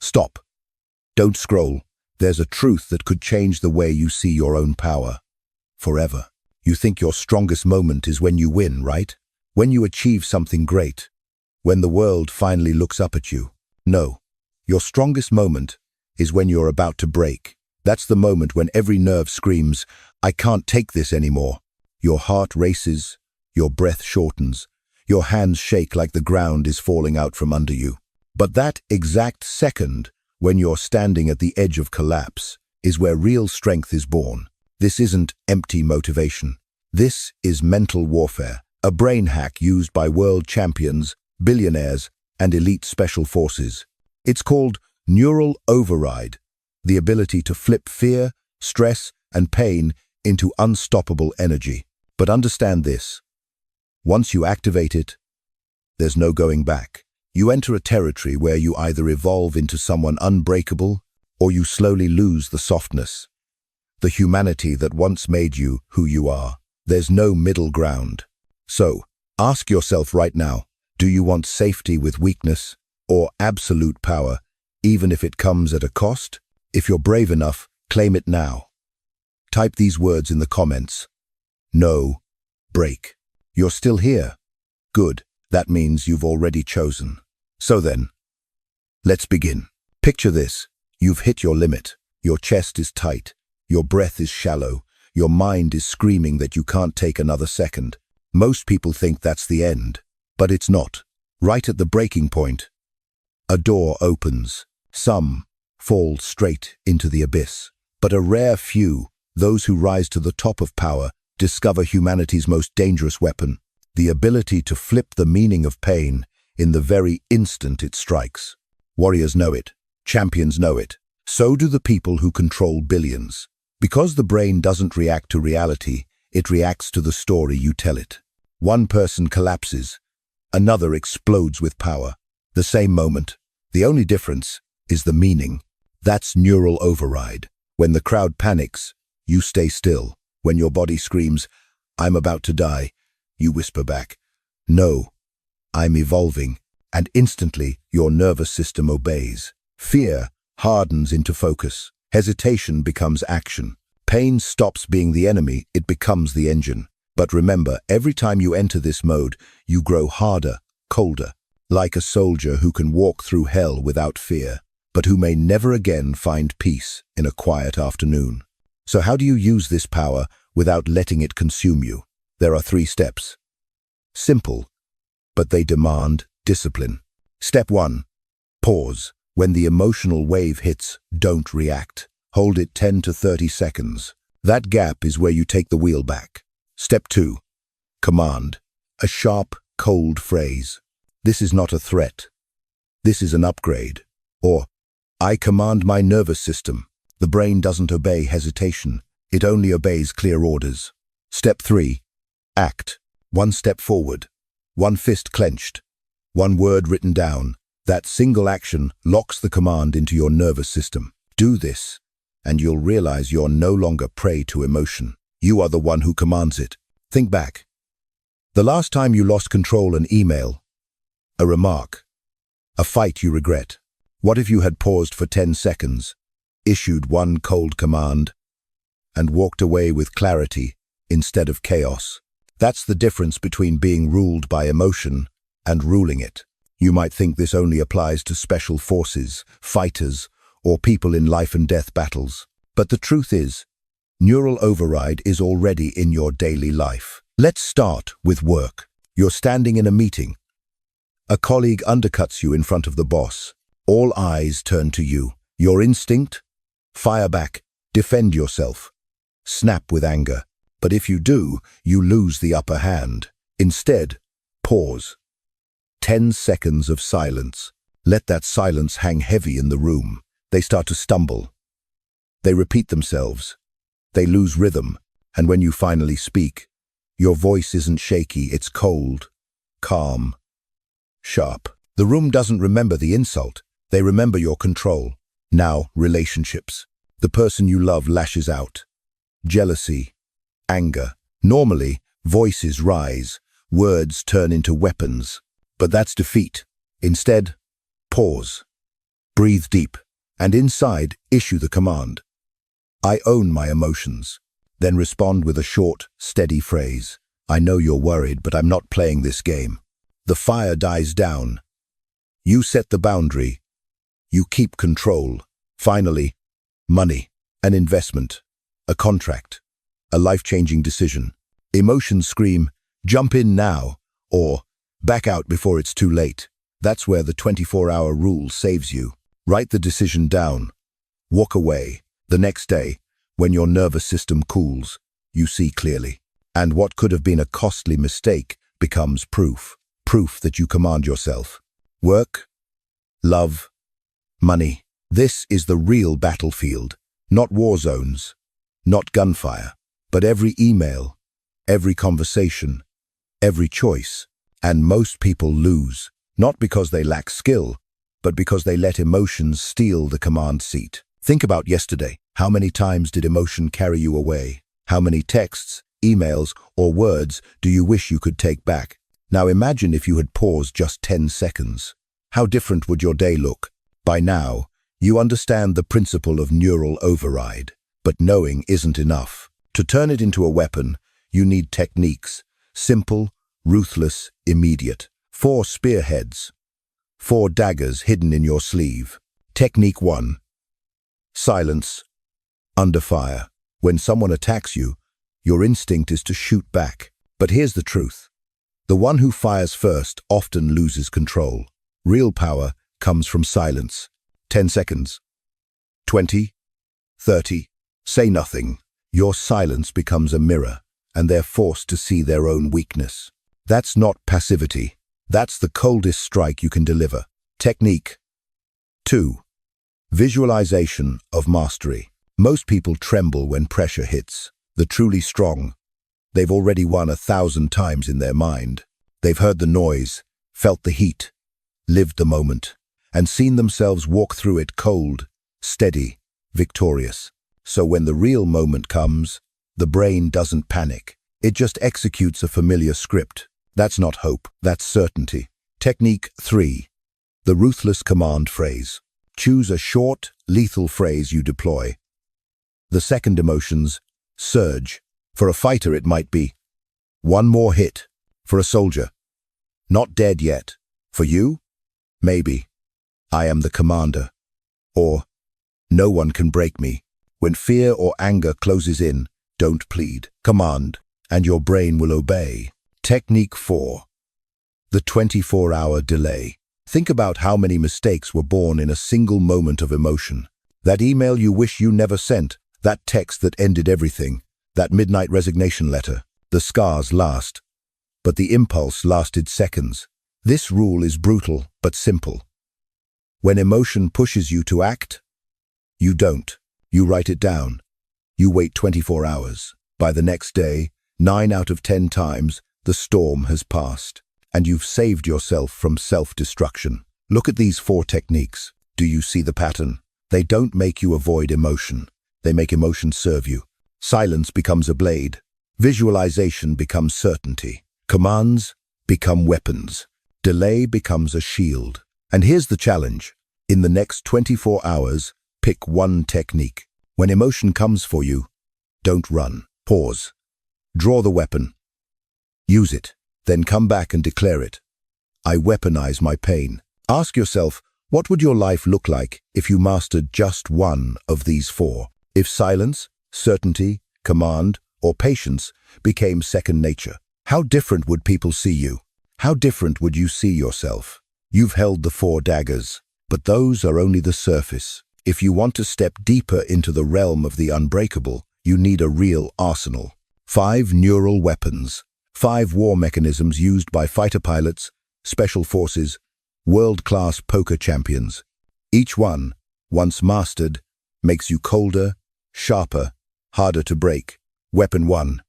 Stop. Don't scroll. There's a truth that could change the way you see your own power. Forever. You think your strongest moment is when you win, right? When you achieve something great. When the world finally looks up at you. No. Your strongest moment is when you're about to break. That's the moment when every nerve screams, I can't take this anymore. Your heart races, your breath shortens, your hands shake like the ground is falling out from under you. But that exact second, when you're standing at the edge of collapse, is where real strength is born. This isn't empty motivation. This is mental warfare, a brain hack used by world champions, billionaires, and elite special forces. It's called neural override, the ability to flip fear, stress, and pain into unstoppable energy. But understand this. Once you activate it, there's no going back. You enter a territory where you either evolve into someone unbreakable or you slowly lose the softness, the humanity that once made you who you are. There's no middle ground. So, ask yourself right now, do you want safety with weakness or absolute power, even if it comes at a cost? If you're brave enough, claim it now. Type these words in the comments. No, break. You're still here. Good. That means you've already chosen. So then, let's begin. Picture this. You've hit your limit. Your chest is tight. Your breath is shallow. Your mind is screaming that you can't take another second. Most people think that's the end, but it's not. Right at the breaking point, a door opens. Some fall straight into the abyss. But a rare few, those who rise to the top of power, discover humanity's most dangerous weapon, the ability to flip the meaning of pain in the very instant it strikes. Warriors know it. Champions know it. So do the people who control billions. Because the brain doesn't react to reality, it reacts to the story you tell it. One person collapses, another explodes with power. The same moment. The only difference is the meaning. That's neural override. When the crowd panics, you stay still. When your body screams, I'm about to die, you whisper back, no, I'm evolving. And instantly, your nervous system obeys. Fear hardens into focus. Hesitation becomes action. Pain stops being the enemy, it becomes the engine. But remember, every time you enter this mode, you grow harder, colder, like a soldier who can walk through hell without fear, but who may never again find peace in a quiet afternoon. So how do you use this power without letting it consume you? There are 3 steps. Simple, but they demand discipline. Step 1. Pause. When the emotional wave hits, don't react. Hold it 10 to 30 seconds. That gap is where you take the wheel back. Step 2. Command. A sharp, cold phrase. This is not a threat. This is an upgrade. Or, I command my nervous system. The brain doesn't obey hesitation. It only obeys clear orders. Step 3. Act. 1 step forward. 1 fist clenched. 1 word written down. That single action locks the command into your nervous system. Do this, and you'll realize you're no longer prey to emotion. You are the one who commands it. Think back. The last time you lost control, an email, a remark, a fight you regret. What if you had paused for 10 seconds, issued 1 cold command, and walked away with clarity instead of chaos? That's the difference between being ruled by emotion and ruling it. You might think this only applies to special forces, fighters, or people in life and death battles. But the truth is, neural override is already in your daily life. Let's start with work. You're standing in a meeting. A colleague undercuts you in front of the boss. All eyes turn to you. Your instinct? Fire back. Defend yourself. Snap with anger. But if you do, you lose the upper hand. Instead, pause. 10 seconds of silence. Let that silence hang heavy in the room. They start to stumble. They repeat themselves. They lose rhythm. And when you finally speak, your voice isn't shaky, it's cold, calm, sharp. The room doesn't remember the insult. They remember your control. Now, relationships. The person you love lashes out. Jealousy, anger. Normally, voices rise. Words turn into weapons. But that's defeat. Instead, pause. Breathe deep, and inside, issue the command. I own my emotions. Then respond with a short, steady phrase. I know you're worried, but I'm not playing this game. The fire dies down. You set the boundary. You keep control. Finally, money, an investment, a contract, a life-changing decision. Emotions scream, jump in now, or back out before it's too late. That's where the 24-hour rule saves you. Write the decision down. Walk away. The next day, when your nervous system cools, you see clearly. And what could have been a costly mistake becomes proof. Proof that you command yourself. Work, love, money. This is the real battlefield. Not war zones, not gunfire, but every email, every conversation, every choice. And most people lose, not because they lack skill, but because they let emotions steal the command seat. Think about yesterday. How many times did emotion carry you away? How many texts, emails, or words do you wish you could take back? Now imagine if you had paused just 10 seconds. How different would your day look? By now, you understand the principle of neural override. But knowing isn't enough. To turn it into a weapon, you need techniques. Simple, ruthless, immediate. 4 spearheads. 4 daggers hidden in your sleeve. Technique 1. Silence. Under fire. When someone attacks you, your instinct is to shoot back. But here's the truth. The one who fires first often loses control. Real power comes from silence. 10 seconds. 20. 30. Say nothing. Your silence becomes a mirror, and they're forced to see their own weakness. That's not passivity. That's the coldest strike you can deliver. Technique 2. Visualization of mastery. Most people tremble when pressure hits. The truly strong, they've already won 1,000 times in their mind. They've heard the noise, felt the heat, lived the moment, and seen themselves walk through it cold, steady, victorious. So when the real moment comes, the brain doesn't panic. It just executes a familiar script. That's not hope, that's certainty. Technique 3. The ruthless command phrase. Choose a short, lethal phrase you deploy. The second emotions, surge. For a fighter it might be, one more hit. For a soldier, not dead yet. For you, maybe, I am the commander. Or, no one can break me. When fear or anger closes in, don't plead. Command, and your brain will obey. Technique 4. The 24-hour delay. Think about how many mistakes were born in a single moment of emotion. That email you wish you never sent, that text that ended everything, that midnight resignation letter. The scars last, but the impulse lasted seconds. This rule is brutal but simple. When emotion pushes you to act, you don't. You write it down. You wait 24 hours. By the next day, 9 out of 10 times, the storm has passed, and you've saved yourself from self-destruction. Look at these 4 techniques. Do you see the pattern? They don't make you avoid emotion. They make emotion serve you. Silence becomes a blade. Visualization becomes certainty. Commands become weapons. Delay becomes a shield. And here's the challenge. In the next 24 hours, pick one technique. When emotion comes for you, don't run. Pause. Draw the weapon. Use it. Then come back and declare it. I weaponize my pain. Ask yourself, what would your life look like if you mastered just one of these 4? If silence, certainty, command, or patience became second nature, how different would people see you? How different would you see yourself? You've held the 4 daggers, but those are only the surface. If you want to step deeper into the realm of the unbreakable, you need a real arsenal. 5 neural weapons. 5 war mechanisms used by fighter pilots, special forces, world-class poker champions. Each one, once mastered, makes you colder, sharper, harder to break. Weapon 1.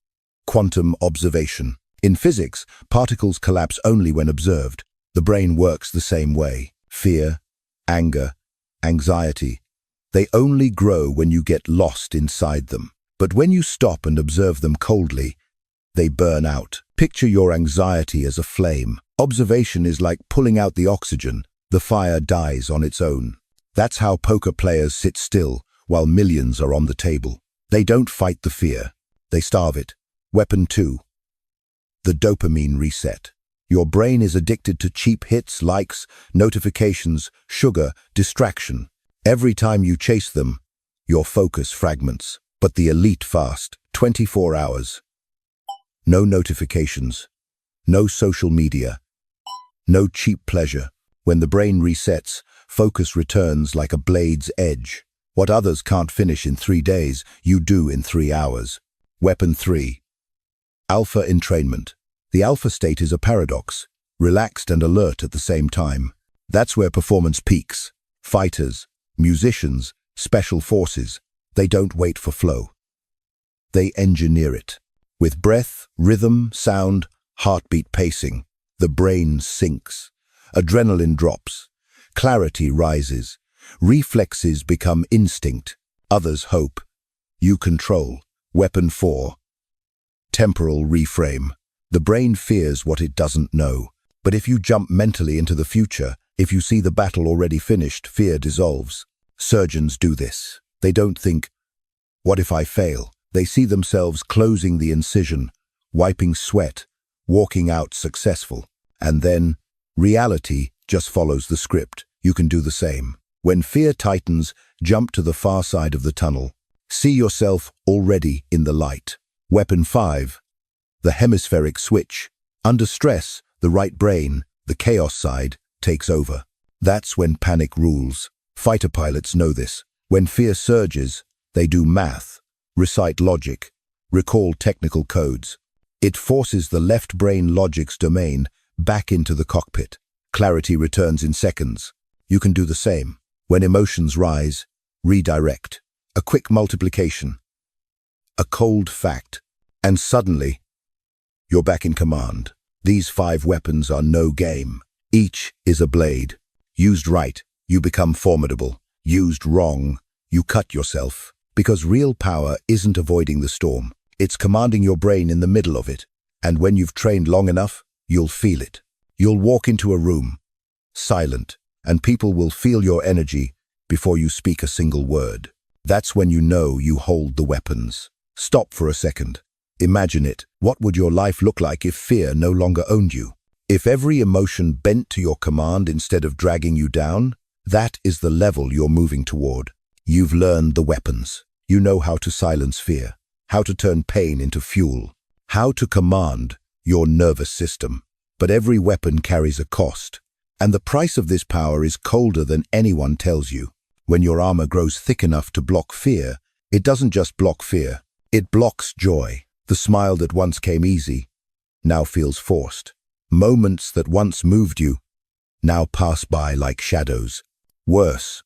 Quantum observation. In physics, particles collapse only when observed. The brain works the same way. Fear, anger, anxiety. They only grow when you get lost inside them. But when you stop and observe them coldly, they burn out. Picture your anxiety as a flame. Observation is like pulling out the oxygen. The fire dies on its own. That's how poker players sit still while millions are on the table. They don't fight the fear. They starve it. Weapon 2. The dopamine reset. Your brain is addicted to cheap hits, likes, notifications, sugar, distraction. Every time you chase them, your focus fragments. But the elite fast, 24 hours. No notifications. No social media. No cheap pleasure. When the brain resets, focus returns like a blade's edge. What others can't finish in 3 days, you do in 3 hours. Weapon 3. Alpha entrainment. The alpha state is a paradox, relaxed and alert at the same time. That's where performance peaks. Fighters, musicians, special forces, they don't wait for flow. They engineer it. With breath, rhythm, sound, heartbeat pacing, the brain sinks. Adrenaline drops. Clarity rises. Reflexes become instinct. Others hope. You control. Weapon 4. Temporal reframe. The brain fears what it doesn't know. But if you jump mentally into the future, if you see the battle already finished, fear dissolves. Surgeons do this. They don't think, what if I fail? They see themselves closing the incision, wiping sweat, walking out successful. And then, reality just follows the script. You can do the same. When fear tightens, jump to the far side of the tunnel. See yourself already in the light. Weapon 5. The hemispheric switch. Under stress, the right brain, the chaos side, takes over. That's when panic rules. Fighter pilots know this. When fear surges, they do math, recite logic, recall technical codes. It forces the left brain logic's domain back into the cockpit. Clarity returns in seconds. You can do the same. When emotions rise, redirect. A quick multiplication. A cold fact. And suddenly, you're back in command. These 5 weapons are no game. Each is a blade. Used right, you become formidable. Used wrong, you cut yourself. Because real power isn't avoiding the storm. It's commanding your brain in the middle of it. And when you've trained long enough, you'll feel it. You'll walk into a room, silent, and people will feel your energy before you speak a single word. That's when you know you hold the weapons. Stop for a second. Imagine it. What would your life look like if fear no longer owned you? If every emotion bent to your command instead of dragging you down? That is the level you're moving toward. You've learned the weapons. You know how to silence fear, how to turn pain into fuel, how to command your nervous system. But every weapon carries a cost. And the price of this power is colder than anyone tells you. When your armor grows thick enough to block fear, it doesn't just block fear. It blocks joy. The smile that once came easy, now feels forced. Moments that once moved you, now pass by like shadows. Worse,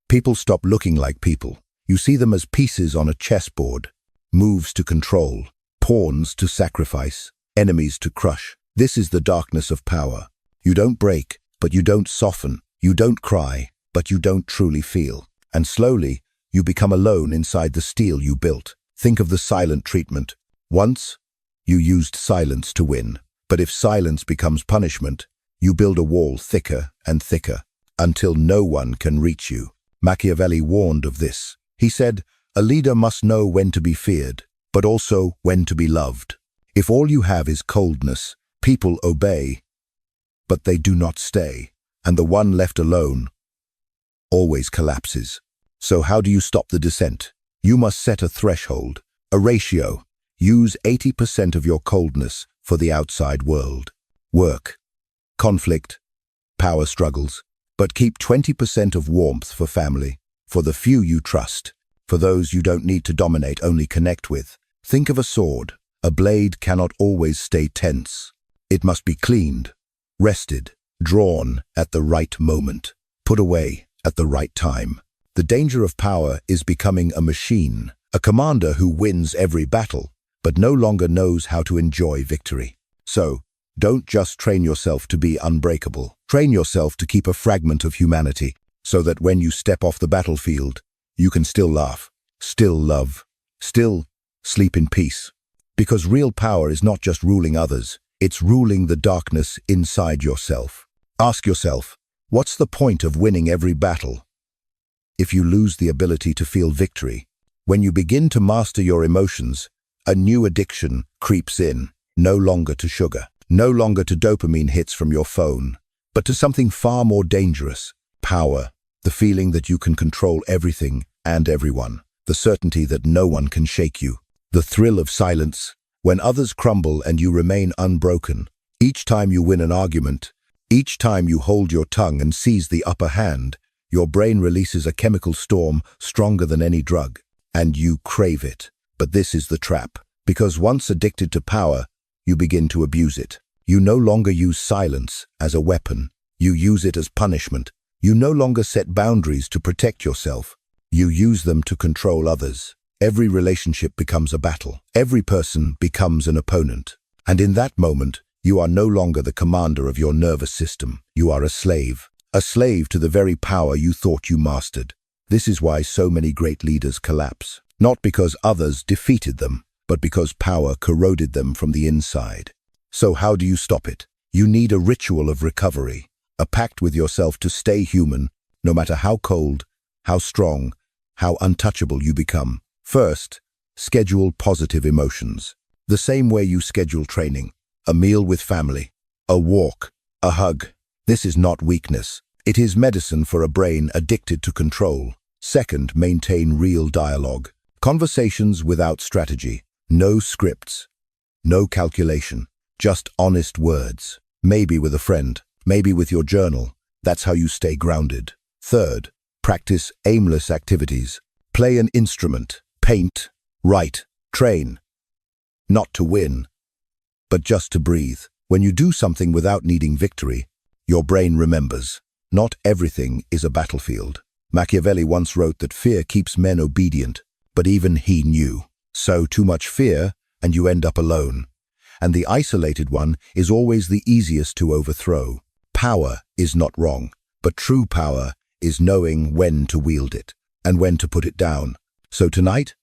people stop looking like people. You see them as pieces on a chessboard, moves to control, pawns to sacrifice, enemies to crush. This is the darkness of power. You don't break, but you don't soften. You don't cry, but you don't truly feel. And slowly, you become alone inside the steel you built. Think of the silent treatment. Once, you used silence to win. But if silence becomes punishment, you build a wall thicker and thicker, until no one can reach you. Machiavelli warned of this. He said, a leader must know when to be feared, but also when to be loved. If all you have is coldness, people obey, but they do not stay, and the one left alone always collapses. So how do you stop the descent? You must set a threshold, a ratio. Use 80% of your coldness for the outside world. Work, conflict, power struggles. But keep 20% of warmth for family, for the few you trust, for those you don't need to dominate, only connect with. Think of a sword. A blade cannot always stay tense. It must be cleaned, rested, drawn at the right moment, put away at the right time. The danger of power is becoming a machine, a commander who wins every battle, but no longer knows how to enjoy victory. So, don't just train yourself to be unbreakable. Train yourself to keep a fragment of humanity, so that when you step off the battlefield, you can still laugh, still love, still sleep in peace. Because real power is not just ruling others, it's ruling the darkness inside yourself. Ask yourself, what's the point of winning every battle if you lose the ability to feel victory. When you begin to master your emotions, a new addiction creeps in, no longer to sugar, no longer to dopamine hits from your phone, but to something far more dangerous: power, the feeling that you can control everything and everyone, the certainty that no one can shake you, the thrill of silence, when others crumble and you remain unbroken. Each time you win an argument, each time you hold your tongue and seize the upper hand, your brain releases a chemical storm stronger than any drug, and you crave it. But this is the trap, because once addicted to power, you begin to abuse it. You no longer use silence as a weapon. You use it as punishment. You no longer set boundaries to protect yourself. You use them to control others. Every relationship becomes a battle. Every person becomes an opponent. And in that moment, you are no longer the commander of your nervous system. You are a slave to the very power you thought you mastered. This is why so many great leaders collapse. Not because others defeated them, but because power corroded them from the inside. So how do you stop it? You need a ritual of recovery, a pact with yourself to stay human, no matter how cold, how strong, how untouchable you become. First, schedule positive emotions. The same way you schedule training, a meal with family, a walk, a hug. This is not weakness. It is medicine for a brain addicted to control. Second, maintain real dialogue. Conversations without strategy. No scripts. No calculation. Just honest words. Maybe with a friend. Maybe with your journal. That's how you stay grounded. Third, practice aimless activities. Play an instrument. Paint. Write. Train. Not to win, but just to breathe. When you do something without needing victory, your brain remembers. Not everything is a battlefield. Machiavelli once wrote that fear keeps men obedient, but even he knew. So too much fear, and you end up alone. And the isolated one is always the easiest to overthrow. Power is not wrong, but true power is knowing when to wield it and when to put it down. So tonight,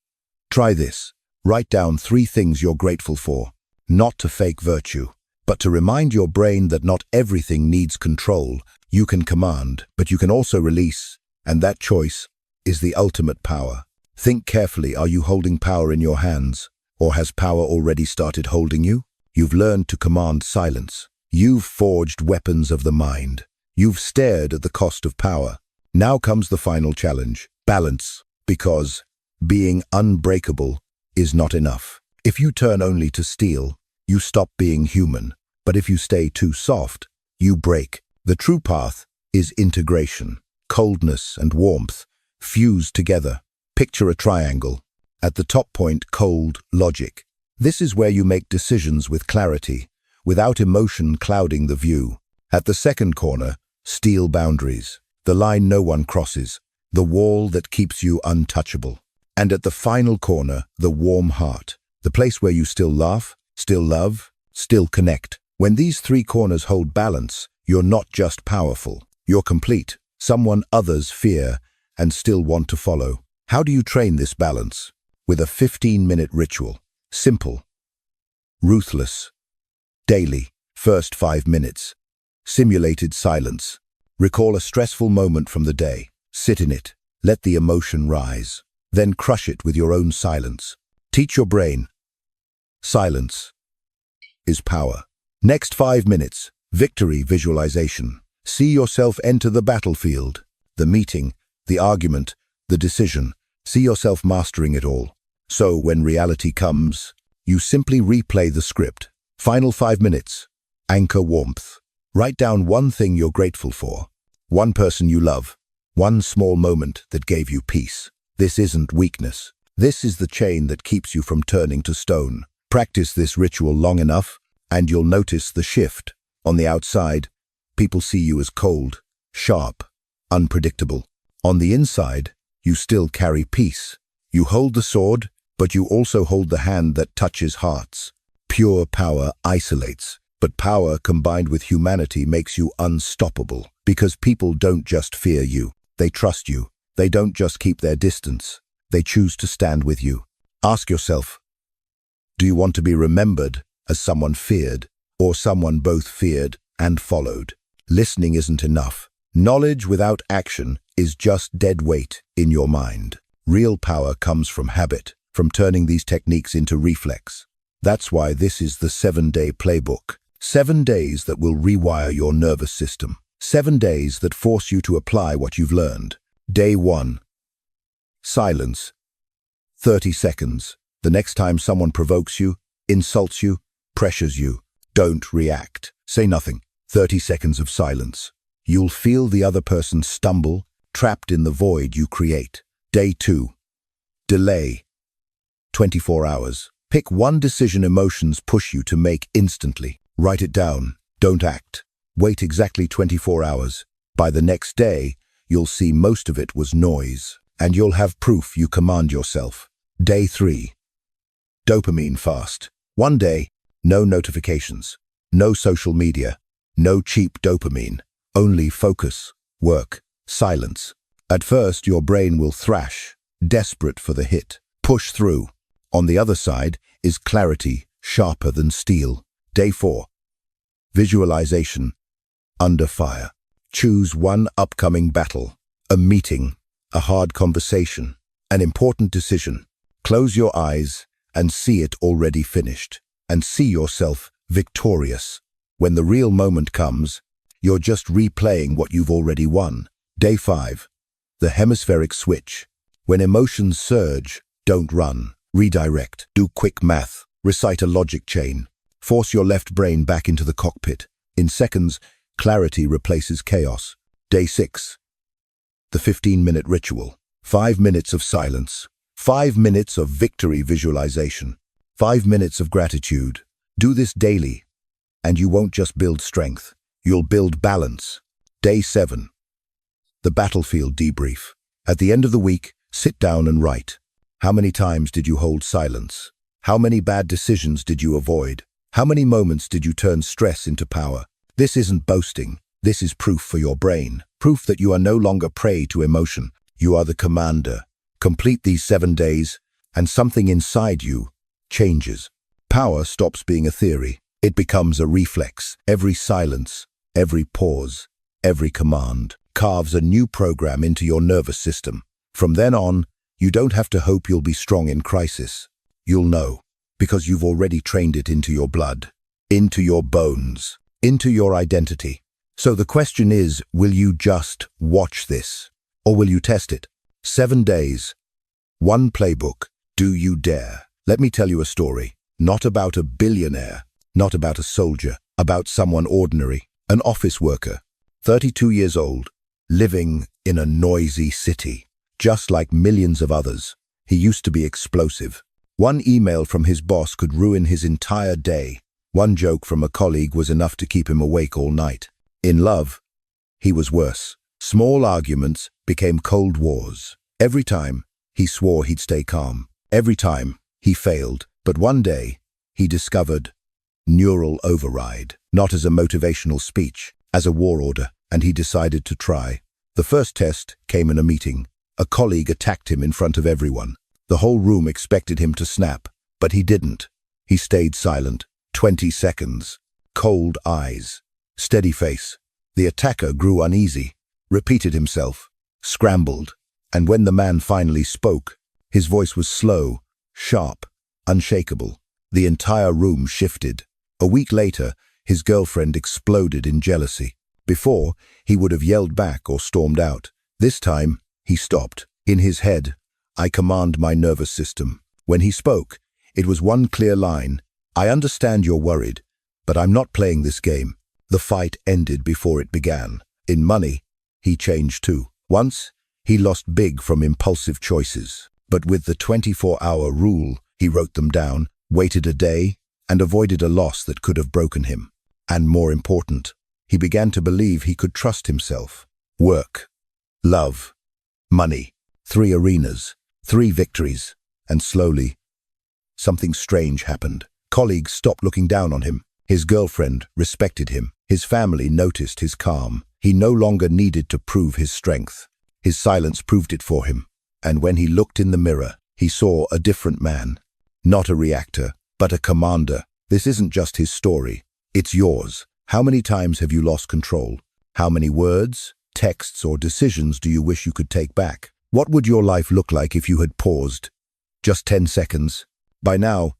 try this. Write down 3 things you're grateful for, not to fake virtue, but to remind your brain that not everything needs control. You can command, but you can also release, and that choice is the ultimate power. Think carefully, are you holding power in your hands, or has power already started holding you? You've learned to command silence. You've forged weapons of the mind. You've stared at the cost of power. Now comes the final challenge: balance, because being unbreakable is not enough. If you turn only to steel, you stop being human. But if you stay too soft, you break. The true path is integration. Coldness and warmth fused together. Picture a triangle. At the top point, cold logic. This is where you make decisions with clarity, without emotion clouding the view. At the second corner, steel boundaries. The line no one crosses. The wall that keeps you untouchable. And at the final corner, the warm heart, the place where you still laugh, still love, still connect. When these 3 corners hold balance, you're not just powerful, you're complete, someone others fear and still want to follow. How do you train this balance? With a 15-minute ritual. Simple. Ruthless. Daily. First 5 minutes. Simulated silence. Recall a stressful moment from the day. Sit in it. Let the emotion rise. Then crush it with your own silence. Teach your brain. Silence is power. Next 5 minutes, victory visualization. See yourself enter the battlefield, the meeting, the argument, the decision. See yourself mastering it all. So when reality comes, you simply replay the script. Final 5 minutes, anchor warmth. Write down 1 thing you're grateful for, 1 person you love, 1 small moment that gave you peace. This isn't weakness. This is the chain that keeps you from turning to stone. Practice this ritual long enough, and you'll notice the shift. On the outside, people see you as cold, sharp, unpredictable. On the inside, you still carry peace. You hold the sword, but you also hold the hand that touches hearts. Pure power isolates, but power combined with humanity makes you unstoppable, because people don't just fear you, they trust you. They don't just keep their distance, they choose to stand with you. Ask yourself, do you want to be remembered as someone feared, or someone both feared and followed? Listening isn't enough. Knowledge without action is just dead weight in your mind. Real power comes from habit, from turning these techniques into reflex. That's why this is the 7-day playbook. 7 days that will rewire your nervous system. 7 days that force you to apply what you've learned. Day 1. Silence. 30 seconds. The next time someone provokes you, insults you, pressures you, don't react. Say nothing. 30 seconds of silence. You'll feel the other person stumble, trapped in the void you create. Day 2. Delay. 24 hours. Pick one decision emotions push you to make instantly. Write it down. Don't act. Wait exactly 24 hours. By the next day, you'll see most of it was noise, and you'll have proof you command yourself. Day 3. Dopamine fast. 1 day, no notifications, no social media, no cheap dopamine, only focus, work, silence. At first, your brain will thrash, desperate for the hit. Push through. On the other side is clarity, sharper than steel. Day 4. Visualization. Under fire. Choose one upcoming battle, a meeting, a hard conversation, an important decision. Close your eyes and see it already finished, and see yourself victorious. When the real moment comes, you're just replaying what you've already won. Day 5. The hemispheric switch. When emotions surge, don't run. Redirect. Do quick math. Recite a logic chain. Force your left brain back into the cockpit. In seconds, clarity replaces chaos. Day 6. The 15-minute ritual. 5 minutes of silence. 5 minutes of victory visualization. 5 minutes of gratitude. Do this daily, and you won't just build strength. You'll build balance. Day 7. The battlefield debrief. At the end of the week, sit down and write. How many times did you hold silence? How many bad decisions did you avoid? How many moments did you turn stress into power? This isn't boasting. This is proof for your brain. Proof that you are no longer prey to emotion. You are the commander. Complete these 7 days, and something inside you changes. Power stops being a theory. It becomes a reflex. Every silence, every pause, every command carves a new program into your nervous system. From then on, you don't have to hope you'll be strong in crisis. You'll know, because you've already trained it into your blood, into your bones, into your identity. So the question is, will you just watch this, or will you test it? 7 days, 1 playbook. Do you dare? Let me tell you a story, not about a billionaire, not about a soldier, about someone ordinary, an office worker, 32 years old, living in a noisy city. Just like millions of others, he used to be explosive. One email from his boss could ruin his entire day. One joke from a colleague was enough to keep him awake all night. In love, he was worse. Small arguments became cold wars. Every time, he swore he'd stay calm. Every time, he failed. But one day, he discovered neural override, not as a motivational speech, as a war order, and he decided to try. The first test came in a meeting. A colleague attacked him in front of everyone. The whole room expected him to snap, but he didn't. He stayed silent. 20 seconds. Cold eyes. Steady face. The attacker grew uneasy, repeated himself, scrambled, and when the man finally spoke, his voice was slow, sharp, unshakable. The entire room shifted. A week later, his girlfriend exploded in jealousy. Before, he would have yelled back or stormed out. This time, he stopped. In his head, I command my nervous system. When he spoke, it was one clear line. I understand you're worried, but I'm not playing this game. The fight ended before it began. In money, he changed too. Once, he lost big from impulsive choices. But with the 24-hour rule, he wrote them down, waited a day, and avoided a loss that could have broken him. And more important, he began to believe he could trust himself. Work, love, money, 3 arenas, 3 victories, and slowly, something strange happened. Colleagues stopped looking down on him. His girlfriend respected him. His family noticed his calm. He no longer needed to prove his strength. His silence proved it for him. And when he looked in the mirror, he saw a different man. Not a reactor, but a commander. This isn't just his story. It's yours. How many times have you lost control? How many words, texts or decisions do you wish you could take back? What would your life look like if you had paused? Just 10 seconds. By now,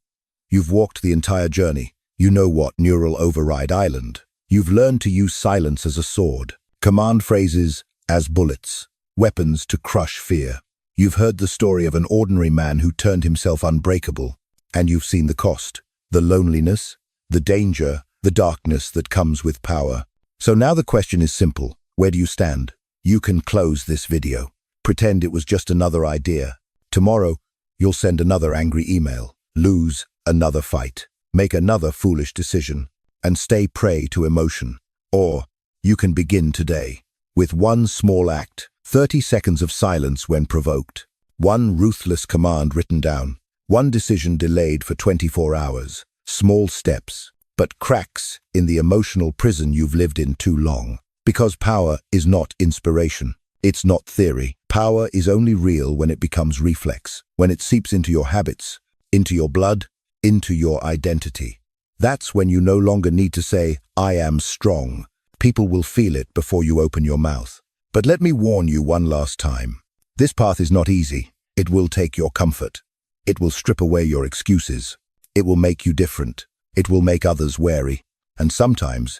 you've walked the entire journey. You know what neural override island. You've learned to use silence as a sword, command phrases as bullets, weapons to crush fear. You've heard the story of an ordinary man who turned himself unbreakable, and you've seen the cost, the loneliness, the danger, the darkness that comes with power. So now the question is simple. Where do you stand? You can close this video. Pretend it was just another idea. Tomorrow, you'll send another angry email, lose another fight, make another foolish decision, and stay prey to emotion. Or you can begin today with one small act, 30 seconds of silence when provoked, one ruthless command written down, one decision delayed for 24 hours. Small steps, but cracks in the emotional prison you've lived in too long. Because power is not inspiration. It's not theory. Power is only real when it becomes reflex, when it seeps into your habits, into your blood, into your identity. That's when you no longer need to say, "I am strong." People will feel it before you open your mouth. But let me warn you one last time. This path is not easy. It will take your comfort. It will strip away your excuses. It will make you different. It will make others wary. And sometimes,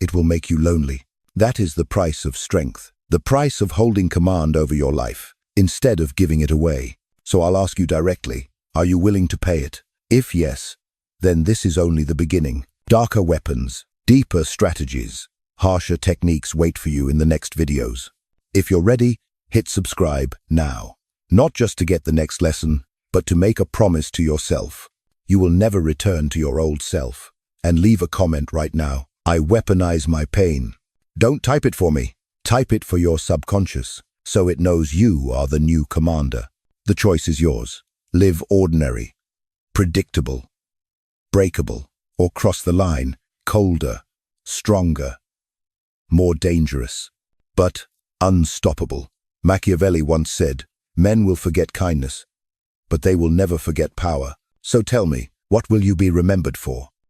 it will make you lonely. That is the price of strength. The price of holding command over your life, instead of giving it away. So I'll ask you directly, are you willing to pay it? If yes, then this is only the beginning. Darker weapons, deeper strategies, harsher techniques wait for you in the next videos. If you're ready, hit subscribe now. Not just to get the next lesson, but to make a promise to yourself. You will never return to your old self. And leave a comment right now. I weaponize my pain. Don't type it for me. Type it for your subconscious, so it knows you are the new commander. The choice is yours. Live ordinary, predictable, breakable, or cross the line, colder, stronger, more dangerous, but unstoppable. Machiavelli once said, "Men will forget kindness, but they will never forget power." So tell me, what will you be remembered for?